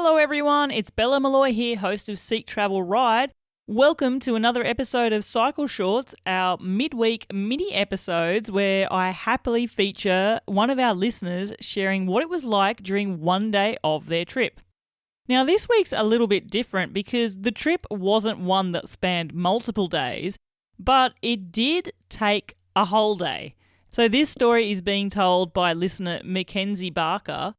Hello everyone, it's Bella Malloy here, host of Seek Travel Ride. Welcome to another episode of Cycle Shorts, our midweek mini episodes where I happily feature one of our listeners sharing what it was like during one day of their trip. Now this week's a little bit different because the trip wasn't one that spanned multiple days, but it did take a whole day. So this story is being told by listener Mackenzie Barker.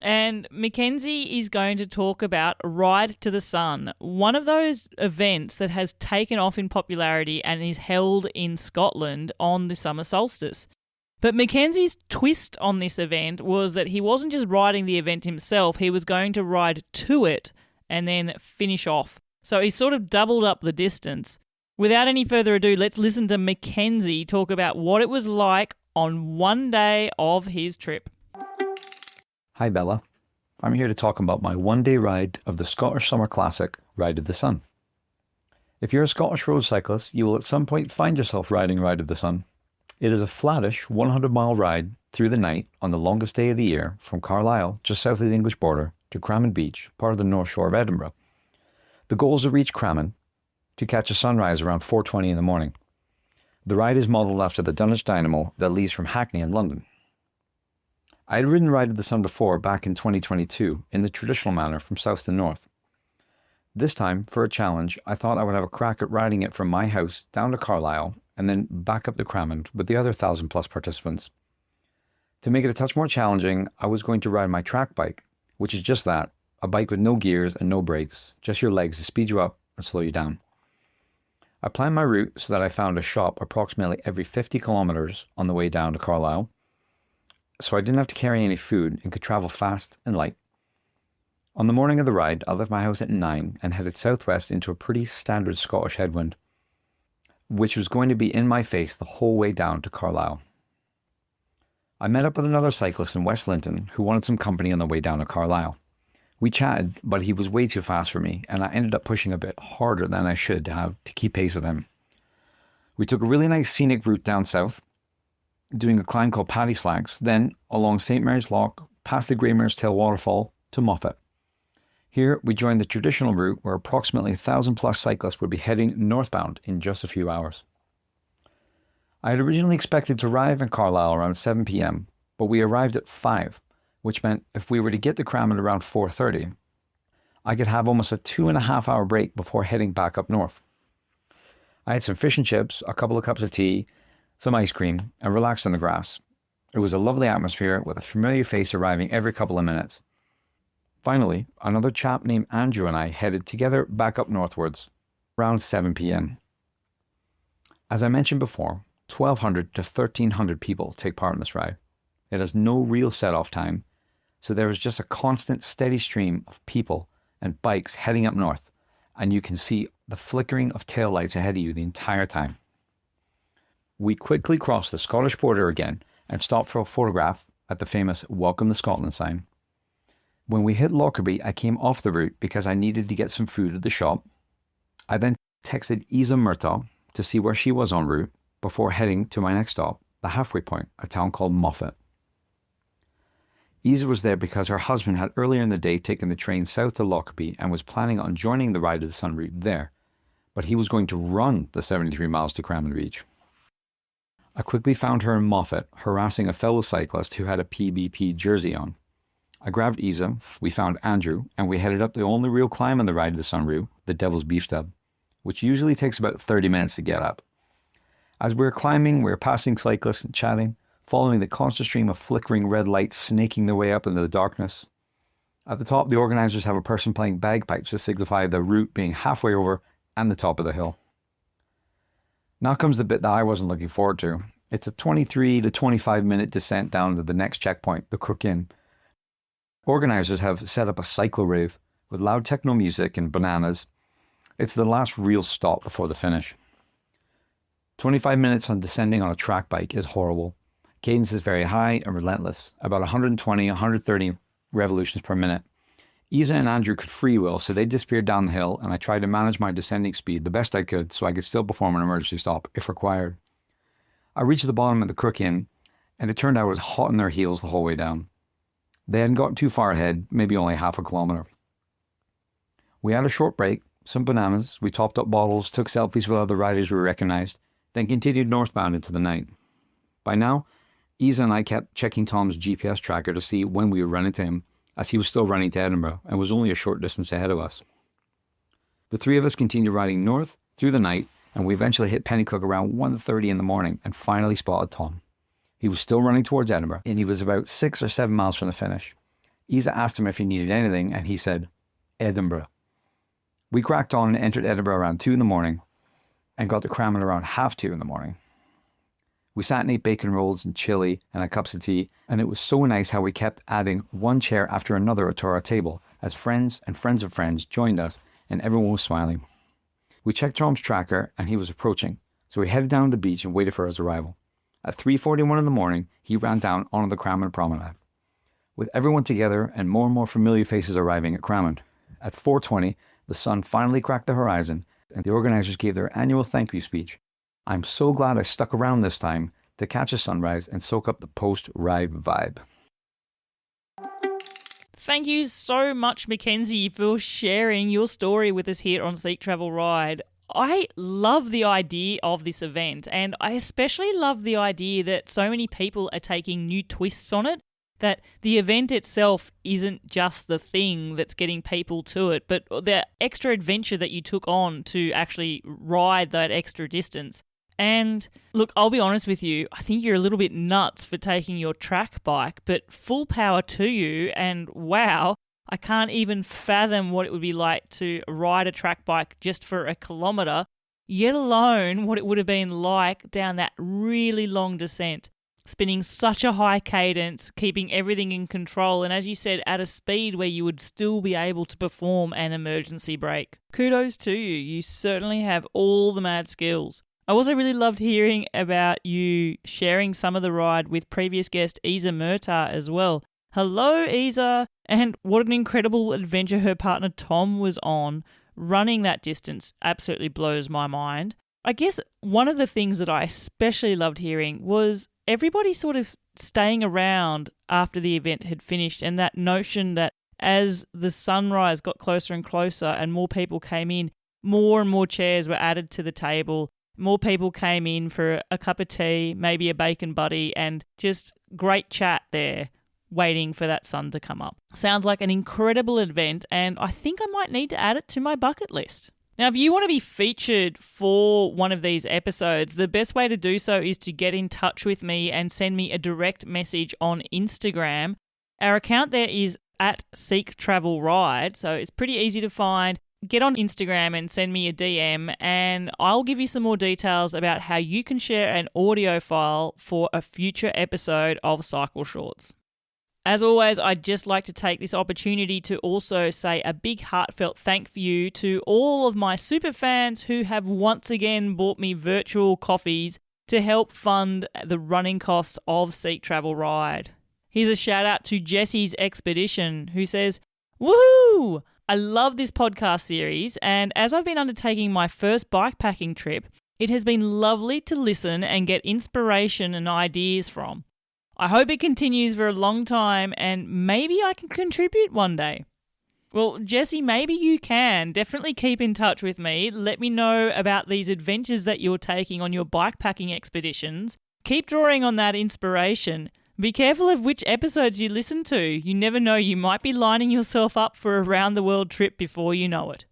And Mackenzie is going to talk about Ride to the Sun, one of those events that has taken off in popularity and is held in Scotland on the Summer Solstice. But Mackenzie's twist on this event was that he wasn't just riding the event himself, he was going to ride to it and then finish off. So he sort of doubled up the distance. Without any further ado, let's listen to Mackenzie talk about what it was like on one day of his trip. Hi Bella, I'm here to talk about my one-day ride of the Scottish Summer Classic, Ride of the Sun. If you're a Scottish road cyclist, you will at some point find yourself riding Ride of the Sun. It is a flattish 100-mile ride through the night on the longest day of the year from Carlisle, just south of the English border, to Cramin Beach, part of the North Shore of Edinburgh. The goal is to reach Cramin to catch a sunrise around 4:20 in the morning. The ride is modelled after the Dunwich Dynamo that leaves from Hackney in London. I had ridden Ride of the Sun before back in 2022 in the traditional manner from south to north. This time, for a challenge, I thought I would have a crack at riding it from my house down to Carlisle and then back up to Cramin with the other 1,000 plus participants. To make it a touch more challenging, I was going to ride my track bike, which is just that, a bike with no gears and no brakes, just your legs to speed you up and slow you down. I planned my route so that I found a shop approximately every 50 kilometers on the way down to Carlisle, so I didn't have to carry any food and could travel fast and light. On the morning of the ride, I left my house at 9 and headed southwest into a pretty standard Scottish headwind, which was going to be in my face the whole way down to Carlisle. I met up with another cyclist in West Linton who wanted some company on the way down to Carlisle. We chatted, but he was way too fast for me, and I ended up pushing a bit harder than I should have to keep pace with him. We took a really nice scenic route down south, doing a climb called Paddy Slacks, then along St. Mary's Loch, past the Greymare's Tail waterfall to Moffat. Here we joined the traditional route where approximately 1,000 plus cyclists would be heading northbound in just a few hours. I had originally expected to arrive in Carlisle around 7 p.m, but we arrived at 5, which meant if we were to get to Cramin around 4:30, I could have almost a 2.5 hour break before heading back up north. I had some fish and chips, a couple of cups of tea, some ice cream, and relaxed on the grass. It was a lovely atmosphere with a familiar face arriving every couple of minutes. Finally, another chap named Andrew and I headed together back up northwards, around 7 p.m. As I mentioned before, 1,200 to 1,300 people take part in this ride. It has no real set-off time, so there is just a constant steady stream of people and bikes heading up north, and you can see the flickering of taillights ahead of you the entire time. We quickly crossed the Scottish border again and stopped for a photograph at the famous Welcome to Scotland sign. When we hit Lockerbie, I came off the route because I needed to get some food at the shop. I then texted Isa Murtaugh to see where she was en route before heading to my next stop, the halfway point, a town called Moffat. Isa was there because her husband had earlier in the day taken the train south to Lockerbie and was planning on joining the Ride of the Sun route there, but he was going to run the 73 miles to Cramin Beach. I quickly found her in Moffat, harassing a fellow cyclist who had a PBP jersey on. I grabbed Isa, we found Andrew, and we headed up the only real climb on the Ride of the Sun route, the Devil's Beef Tub, which usually takes about 30 minutes to get up. As we were climbing, we were passing cyclists and chatting, following the constant stream of flickering red lights snaking their way up into the darkness. At the top, the organisers have a person playing bagpipes to signify the route being halfway over and the top of the hill. Now comes the bit that I wasn't looking forward to. It's a 23 to 25 minute descent down to the next checkpoint, the Crook Inn. Organisers have set up a cyclo rave with loud techno music and bananas. It's the last real stop before the finish. 25 minutes on descending on a track bike is horrible. Cadence is very high and relentless, about 120, 130 revolutions per minute. Isa and Andrew could freewheel, so they disappeared down the hill, and I tried to manage my descending speed the best I could so I could still perform an emergency stop if required. I reached the bottom of the Crook Inn, and it turned out I was hot on their heels the whole way down. They hadn't gotten too far ahead, maybe only half a kilometre. We had a short break, some bananas, we topped up bottles, took selfies with other riders we recognised, then continued northbound into the night. By now, Isa and I kept checking Tom's GPS tracker to see when we would run into him, as he was still running to Edinburgh and was only a short distance ahead of us. The three of us continued riding north through the night, and we eventually hit Pennycook around 1:30 in the morning and finally spotted Tom. He was still running towards Edinburgh, and he was about 6 or 7 miles from the finish. Isa asked him if he needed anything, and he said, Edinburgh. We cracked on and entered Edinburgh around 2 in the morning, and got to Cramond around 2:30 in the morning. We sat and ate bacon rolls and chili and had cups of tea, and it was so nice how we kept adding one chair after another to our table as friends and friends of friends joined us, and everyone was smiling. We checked Tom's tracker, and he was approaching, so we headed down to the beach and waited for his arrival. At 3:41 in the morning, he ran down onto the Cramond promenade. With everyone together and more familiar faces arriving at Cramond, at 4:20, the sun finally cracked the horizon, and the organisers gave their annual thank you speech. I'm so glad I stuck around this time to catch a sunrise and soak up the post-ride vibe. Thank you so much, Mackenzie, for sharing your story with us here on Seek Travel Ride. I love the idea of this event, and I especially love the idea that so many people are taking new twists on it, that the event itself isn't just the thing that's getting people to it, but the extra adventure that you took on to actually ride that extra distance. And look, I'll be honest with you, I think you're a little bit nuts for taking your track bike, but full power to you, and wow, I can't even fathom what it would be like to ride a track bike just for a kilometre, yet alone what it would have been like down that really long descent, spinning such a high cadence, keeping everything in control, and as you said, at a speed where you would still be able to perform an emergency brake. Kudos to you, you certainly have all the mad skills. I also really loved hearing about you sharing some of the ride with previous guest Isa Murtagh as well. Hello, Isa! And what an incredible adventure her partner Tom was on. Running that distance absolutely blows my mind. I guess one of the things that I especially loved hearing was everybody sort of staying around after the event had finished, and that notion that as the sunrise got closer and closer and more people came in, more and more chairs were added to the table. More people came in for a cup of tea, maybe a bacon buddy, and just great chat there, waiting for that sun to come up. Sounds like an incredible event, and I think I might need to add it to my bucket list. Now, if you want to be featured for one of these episodes, the best way to do so is to get in touch with me and send me a direct message on Instagram. Our account there is @SeekTravelRide, so it's pretty easy to find. Get on Instagram and send me a DM, and I'll give you some more details about how you can share an audio file for a future episode of Cycle Shorts. As always, I'd just like to take this opportunity to also say a big heartfelt thank you to all of my super fans who have once again bought me virtual coffees to help fund the running costs of Seek Travel Ride. Here's a shout out to Jesse's Expedition, who says, "Woohoo! I love this podcast series, and as I've been undertaking my first bikepacking trip, it has been lovely to listen and get inspiration and ideas from. I hope it continues for a long time, and maybe I can contribute one day." Well, Jesse, maybe you can. Definitely keep in touch with me. Let me know about these adventures that you're taking on your bikepacking expeditions. Keep drawing on that inspiration. Be careful of which episodes you listen to. You never know, you might be lining yourself up for a round-the-world trip before you know it.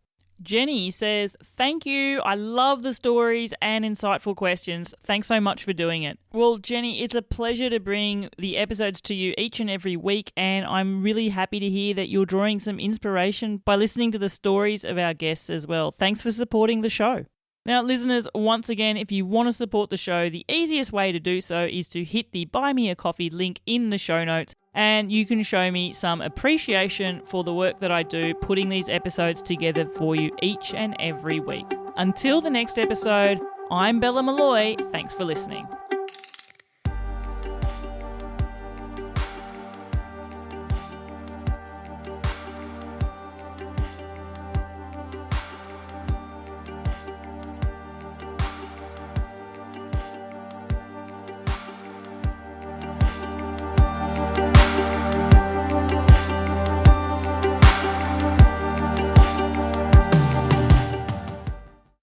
Jenny says, "Thank you. I love the stories and insightful questions. Thanks so much for doing it." Well, Jenny, it's a pleasure to bring the episodes to you each and every week, and I'm really happy to hear that you're drawing some inspiration by listening to the stories of our guests as well. Thanks for supporting the show. Now, listeners, once again, if you want to support the show, the easiest way to do so is to hit the Buy Me a Coffee link in the show notes, and you can show me some appreciation for the work that I do putting these episodes together for you each and every week. Until the next episode, I'm Bella Malloy. Thanks for listening.